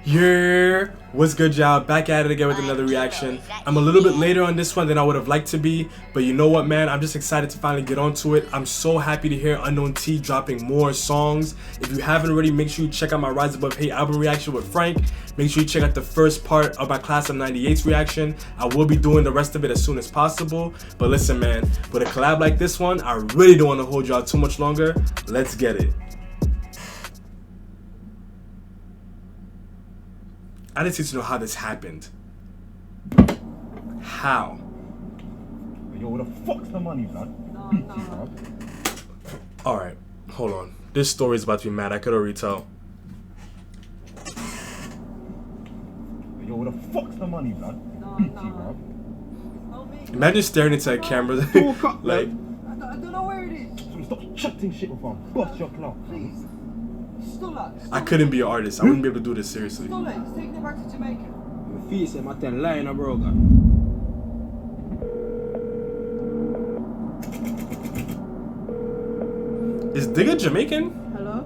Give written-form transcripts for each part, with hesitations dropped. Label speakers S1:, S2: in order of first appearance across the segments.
S1: Yeah, what's good, y'all? Back at it again with another reaction. I'm a little bit later on this one than I would have liked to be, but you know what, man? I'm just excited to finally get onto it. I'm so happy to hear Unknown T dropping more songs. If you haven't already, make sure you check out my Ryzen Above Hate album reaction with Frank. Make sure you check out the first part of my Class of 98's reaction. I will be doing the rest of it as soon as possible. But listen, man, with a collab like this one, I really don't want to hold y'all too much longer. Let's get it. I just need to know how this happened. How?
S2: Yo, where the fuck's the money, blood? No.
S1: Alright, hold on. This story is about to be mad. I could already tell.
S2: Yo, where the fuck's the money, blood? No.
S1: Imagine staring into a camera. Like,
S3: I don't know where it is.
S2: So stop chatting shit with him. Bust your clout.
S3: Please. Stop.
S1: I couldn't be an artist. I wouldn't be able to do this seriously.
S3: Stop it. He's taking it back to Jamaica.
S4: My face said, I'm telling lying, bro.
S1: Is Digga Jamaican?
S5: Hello?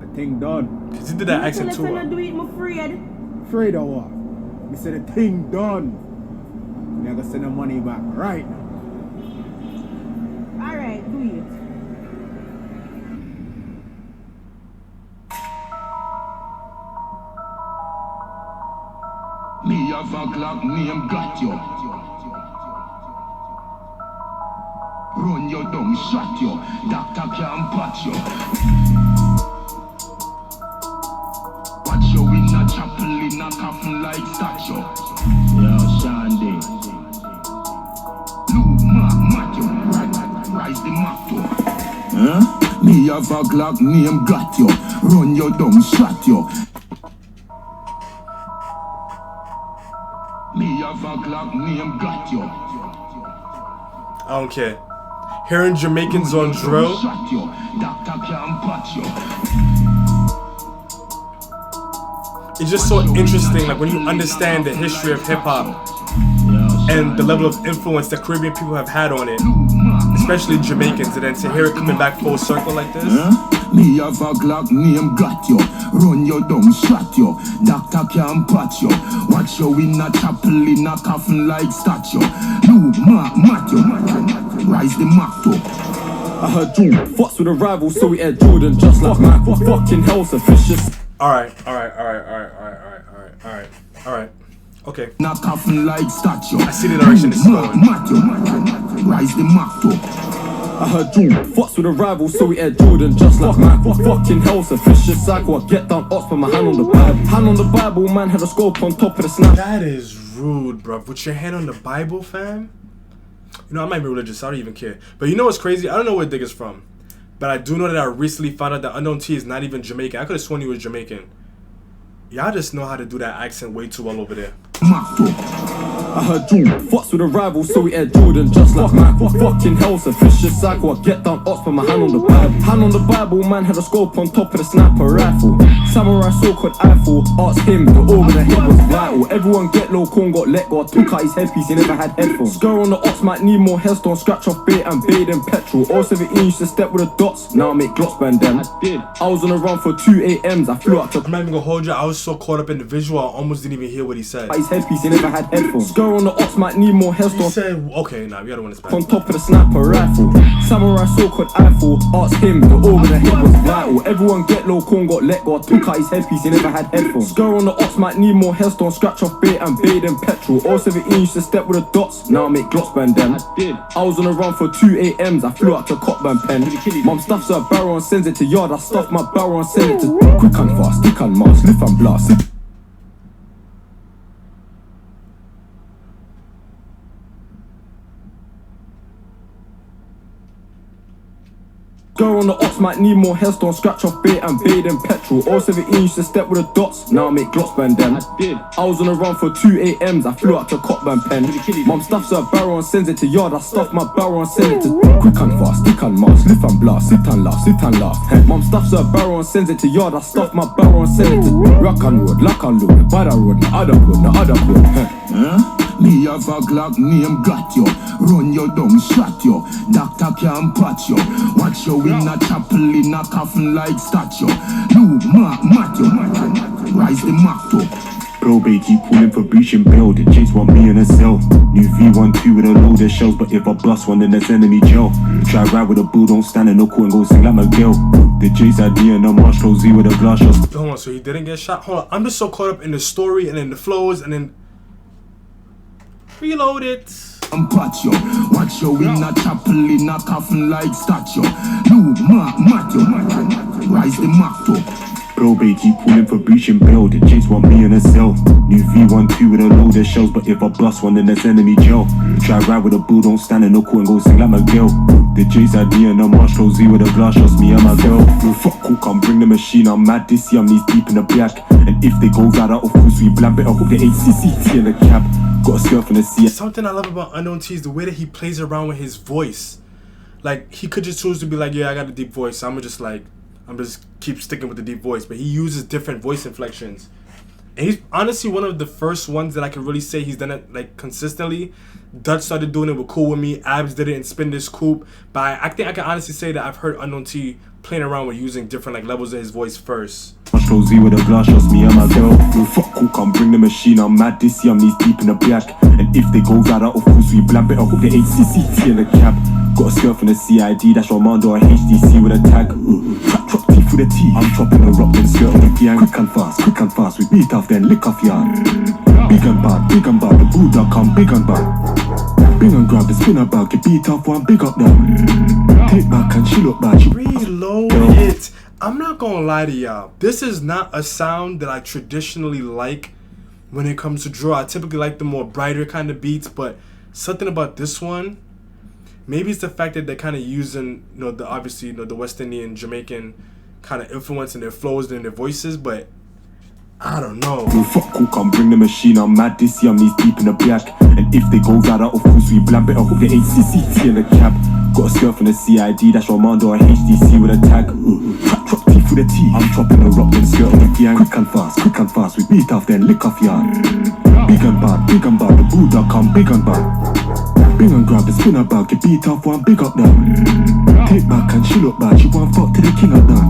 S2: The thing done.
S1: Cause he did that accent too.
S5: I do it, I'm afraid.
S2: Afraid of what? Me said the thing done. Me gonna send the money back right now.
S5: Alright, do it.
S6: Me have a Glock name got you. Run you down, shot you. Doctor can't patch you. Watch you in a chapel in a coffin like statue. Yo, Shandy. Blue Matthew, rise the Matthew. Huh? Me have a Glock name got you. Run you down, shot you. Me have a Glock name got you.
S1: I don't care. Hearing Jamaicans on drill. It's just so interesting, like when you understand the history of hip hop and the level of influence that Caribbean people have had on it, especially Jamaicans, and then to hear it coming back full circle like this.
S6: Me have a Glock name got you. Run you down, shot you. Doctor can't patch you. Watch you in a chapel in a coffin like statue. You Matthew, rise the Matthew.
S4: I heard Jordan fucks with a rival, so we had Jordan just like Michael. Fucking hell's a vicious.
S1: Alright. Okay.
S6: Not coffin like statue.
S1: I see the direction it's going.
S6: Matthew, rise the Matthew.
S4: I heard Jordan fucks with a rival, so we had Jordan just like Michael. Fucking hell's a vicious cycle. I get down ops, put my hand on the Bible. Hand on the Bible, man had a scope on top of the snap.
S1: That is rude, bro. Put your hand on the Bible, fam. You know, I might be religious, I don't even care. But you know what's crazy? I don't know where Digga's from. But I do know that I recently found out that Unknown T is not even Jamaican. I could have sworn he was Jamaican. Y'all just know how to do that accent way too well over there.
S4: I heard Jordan fucks with a rival, so we had Jordan just like Michael. Fucking hell's a vicious cycle. I get down ops, put my hand on the Bible. Hand on the Bible, man had a scope on top of the sniper rifle. Samurai sword called Eiffel. Asked him, the orb in the head was vital. Everyone get low, corn got let go. I took out his headpiece, he never had headphones. Girl on the ops might need more headstone. Scratch off bait and bait and petrol. All 17 used to step with the dots. Now I make glots band them. I did. I was on a run for 2 AMs. I flew out to.
S1: I'm not even gonna hold you. I was so caught up in the visual, I almost didn't even hear what he said.
S4: His headpiece, he never had headphones. Girl on the ops might need more
S1: He
S4: headstone.
S1: said, okay, nah, we gotta win this back.
S4: On top of the sniper rifle. Samurai sword called Eiffel. Asked him, the orb in the head was vital. Everyone get low, corn got let go. I took out his headpiece, he never had headphones. Girl on the ops might need more headstone. Scratch off bait and bait and petrol. All 17 used to step with the dots. Now I make glots band them. I did. I was on a run for 2 AMs. I flew out to Copman pen. Mom stuffs her barrel and sends it to yard. I stuff my barrel and send it to quick and fast, stick and mask, lift and blast. Girl on the ops might need more headstone. Scratch off bait and bait and petrol. All 17 used to step with the dots. Now I make glots band them. I did. I was on a run for 2 AMs. I flew out to Copman pen. Mom stuffs her barrel and sends it to yard. I stuff my barrel and send it to quick and fast, stick and mask, lift and blast, sit and laugh, sit and laugh. Mom stuffs her barrel and sends it to yard. I stuff my barrel and send it to rock and road, lock and load. By the road, the other road, the other road.
S6: Me have a Glock name got you. Run you down, shot you. Doctor can't patch you. Watch you in a chapel in a coffin like statue. You Matthew. Rise the motto.
S7: Probate keep pulling for breaching bail. The chase want me in a cell. New V12 with a load of shells, but if I bust one, then there's enemy jail. Try ride with a bull, don't stand in no court and go sing like my girl. The J's idea and the Marshall Z with a glass shot.
S1: Hold on, so he didn't get shot? Hold on, I'm just so caught up in the story and in the flows and then reload it.
S6: Patch you. Watch you in a chapel in a coffin like statue. You Matthew. Rise the motto.
S7: Probate keep pulling for breaching bail. The chase want me in a cell. New V12 with a load of shells, but if I bust one, then there's enemy jail. Try ride with a bull, don't stand in no court and go sing like my girl. The J's idea and the Marshall Z with a glass shots me and my girl. No fuck cool, come bring the machine. I'm mad this year, I'm knees deep in the black. And if they go right out, of course we blam. Better hope the HCCT in the cab. Got a skirt from the sea.
S1: Something I love about Unknown T is the way that he plays around with his voice. Like he could just choose to be like, yeah, I got a deep voice. I'm just keep sticking with the deep voice, but he uses different voice inflections. And he's honestly one of the first ones that I can really say he's done it like consistently. Dutch started doing it with Cool With Me, Abs did it in Spin This Coupe, but I think I can honestly say that I've heard Unknown T playing around with using different like levels of his voice first.
S7: Marshall Z with a glass shots me and my girl. No fuck cool, come bring the machine. I'm mad this year, I'm knees deep in the black. And if they go right out, of course we blam. Better hope the HCCT in the cab. Got a skirt from the CID, that's Romando or HDC with a tag. Trap T for the T. I'm chopping her up, then skirt on the gang. Quick and fast, we beat off, then lick off yard. Big and bad, the Buddha come big and bad. Bring and grab the spinner bag, you beat off one, big up them. Take back and she look back.
S1: Reload it. I'm not gonna lie to y'all. This is not a sound that I traditionally like when it comes to drill. I typically like the more brighter kind of beats, but something about this one, maybe it's the fact that they're kind of using, the West Indian, Jamaican kind of influence in their flows and their voices, but I don't know.
S7: No fuck cool, come bring the machine. I'm mad this year, I'm knees deep in the black. And if they go right out, of course we blam. Better hope the HCCT in the cab. Got a skirt from the CID, that's Romando or HDC with a tag. Trap T for the T. I'm chopping her up, then skirt on the gang. Quick and fast, we beat off, then lick off yard. Big and bad, the Buddha come big and bad. Bring and grab the spinner bag, you beat off one, big up them. Take back and she look back, she want fuck to the king of that.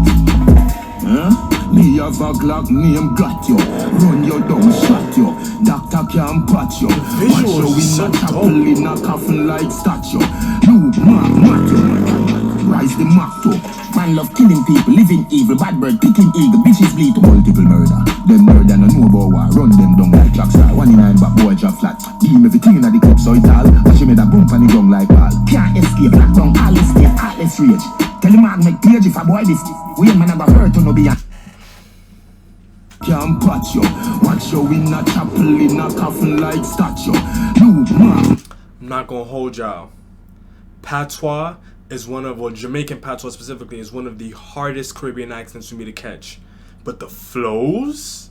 S6: Me have a Glock name got you. Run you down, shot you. Doctor can't patch you. Watch you in a chapel in a coffin like statue. You Matthew. Rise the motto. Man love killing people, living evil. Bad bird picking eagle, bitches bleed to multiple murder. Them murder no know about war. Run them down like clock star. 1 in 9 back boy drop flat. Beam everything in the clip so it all. Watch him with a bump on the ground like ball. Can't escape, lock down all escape, heartless rage. Tell him I'll make page if a boy this. We ain't man never hurt to no be a can't patch you. Watch you in a chapel in a coffin like statue. You
S1: I'm not gonna hold y'all. Patois is Jamaican patois specifically is one of the hardest Caribbean accents for me to catch. But the flows?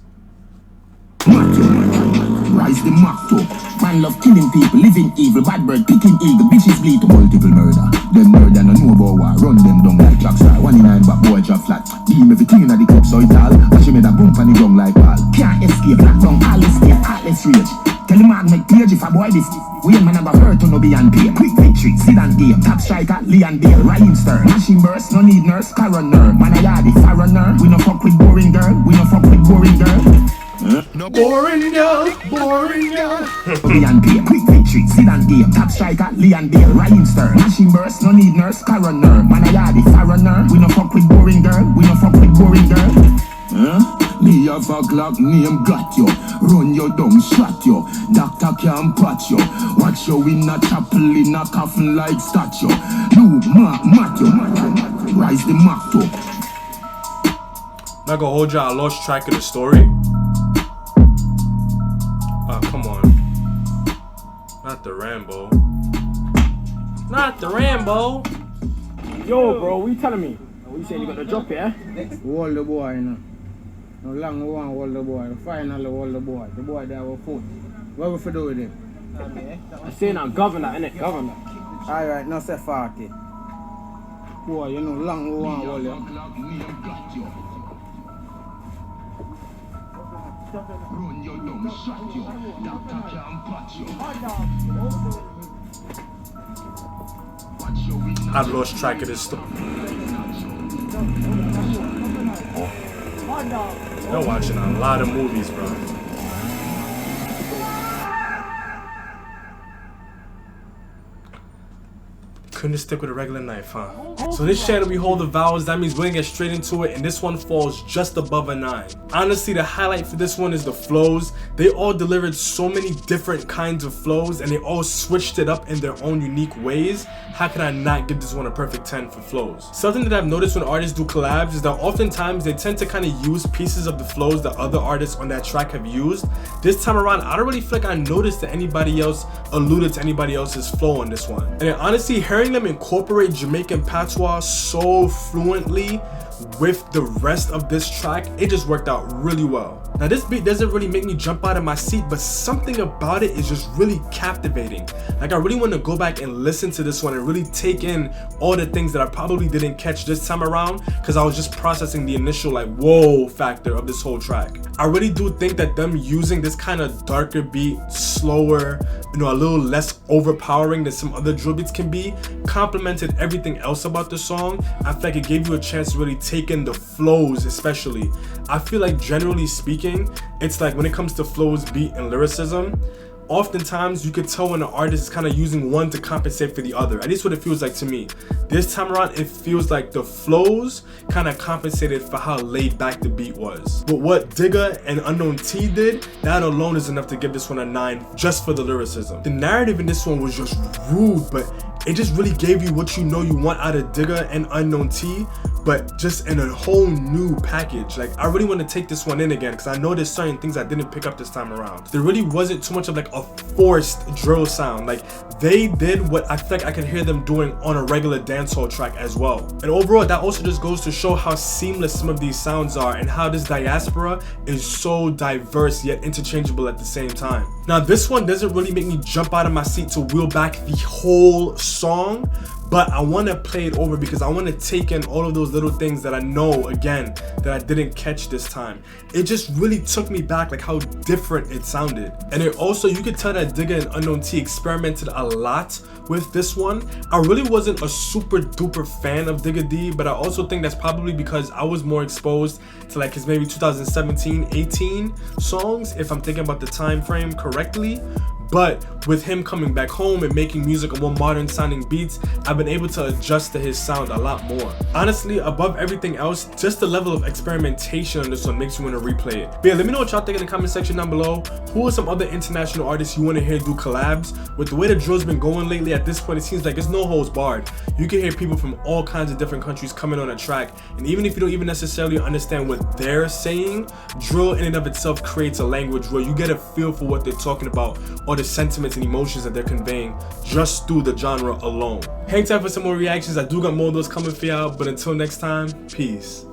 S6: Rise the motto. Man love killing people, living evil. Bad bird picking eagle, bitches bleed to multiple murder. Them murder no know about war. Run them down like clock star. 1 in 9 back boy drop flat. Beam everything in the clip so it all. Watch him with a bump on the ground like ball. Can't escape, lock down all escape, heartless rage. Tell him I'll make page if a boy this. We ain't man never hurt to no be on pay. Quick victory, sit and game. Top striker, Leon Bale, Ryan Stern. Machine burst, no need nurse, coroner. Man a yardy, foreigner. We no fuck with boring girl.
S1: No boring girl.
S6: Be on pay, quick victory, sit and game. Top striker, Leon Bale, Ryan Stern. Machine burst, no need nurse, coroner. Man a yardy, foreigner. We no fuck with boring girl. Me have a Glock name got you. Run you down, shot you. Doctor can't patch you. Watch you in a chapel in a coffin like statue. You Matthew. Rise the motto.
S1: Not gonna hold y'all, I lost track of the story. Oh, come on. Not the Rambo.
S2: Yo, bro, what you telling me? What you saying, you got the drop here? Hold the boy, you know. No long we want hold the boy. Finally hold the boy. The boy there will foot. What we for do with him?
S8: I'm saying I'm governor, innit? Governor.
S2: Alright, now say 40. Boy, you know, long we want hold him.
S6: Run you down, shot you. Doctor can't patch you. Watch you in a
S1: I've lost track of this stuff. They're watching a lot of movies, bro. Couldn't stick with a regular knife, huh? So this channel we hold the vowels, that means we're gonna get straight into it, and this one falls just above a 9. Honestly, the highlight for this one is the flows. They all delivered so many different kinds of flows, and they all switched it up in their own unique ways. How can I not give this one a perfect 10 for flows? Something that I've noticed when artists do collabs is that oftentimes they tend to kind of use pieces of the flows that other artists on that track have used. This time around, I don't really feel like I noticed that anybody else alluded to anybody else's flow on this one. And then honestly, hearing them incorporate Jamaican patois so fluently with the rest of this track, it just worked out really well. Now this beat doesn't really make me jump out of my seat, but something about it is just really captivating. Like I really want to go back and listen to this one and really take in all the things that I probably didn't catch this time around because I was just processing the initial like whoa factor of this whole track. I really do think that them using this kind of darker beat, slower, you know, a little less overpowering than some other drill beats can be, complemented everything else about the song. I feel like it gave you a chance to really take in the flows. Especially I feel like generally speaking, it's like when it comes to flows, beat, and lyricism, oftentimes you could tell when an artist is kind of using one to compensate for the other. At least what it feels like to me. This time around, it feels like the flows kind of compensated for how laid back the beat was. But what Digga and Unknown T did, that alone is enough to give this one a 9 just for the lyricism. The narrative in this one was just rude, but it just really gave you what you know you want out of Digga and Unknown T, but just in a whole new package. Like I really want to take this one in again because I know there's certain things I didn't pick up this time around. There really wasn't too much of like a forced drill sound. Like they did what I feel like I could hear them doing on a regular dancehall track as well. And overall, that also just goes to show how seamless some of these sounds are and how this diaspora is so diverse yet interchangeable at the same time. Now this one doesn't really make me jump out of my seat to wheel back the whole song, but I want to play it over because I want to take in all of those little things that I know, again, that I didn't catch this time. It just really took me back, like how different it sounded. And it also, you could tell that Digga and Unknown T experimented a lot with this one. I really wasn't a super duper fan of Digga D, but I also think that's probably because I was more exposed to like his maybe 2017-18 songs, if I'm thinking about the time frame correctly. But with him coming back home and making music on more modern sounding beats, I've been able to adjust to his sound a lot more. Honestly, above everything else, just the level of experimentation on this one makes me want to replay it. But yeah, let me know what y'all think in the comment section down below. Who are some other international artists you want to hear do collabs? With the way the drill's been going lately, at this point it seems like it's no holds barred. You can hear people from all kinds of different countries coming on a track, and even if you don't even necessarily understand what they're saying, drill in and of itself creates a language where you get a feel for what they're talking about or the sentiments and emotions that they're conveying just through the genre alone. Hang tight for some more reactions. I do got more of those coming for y'all, but until next time, peace.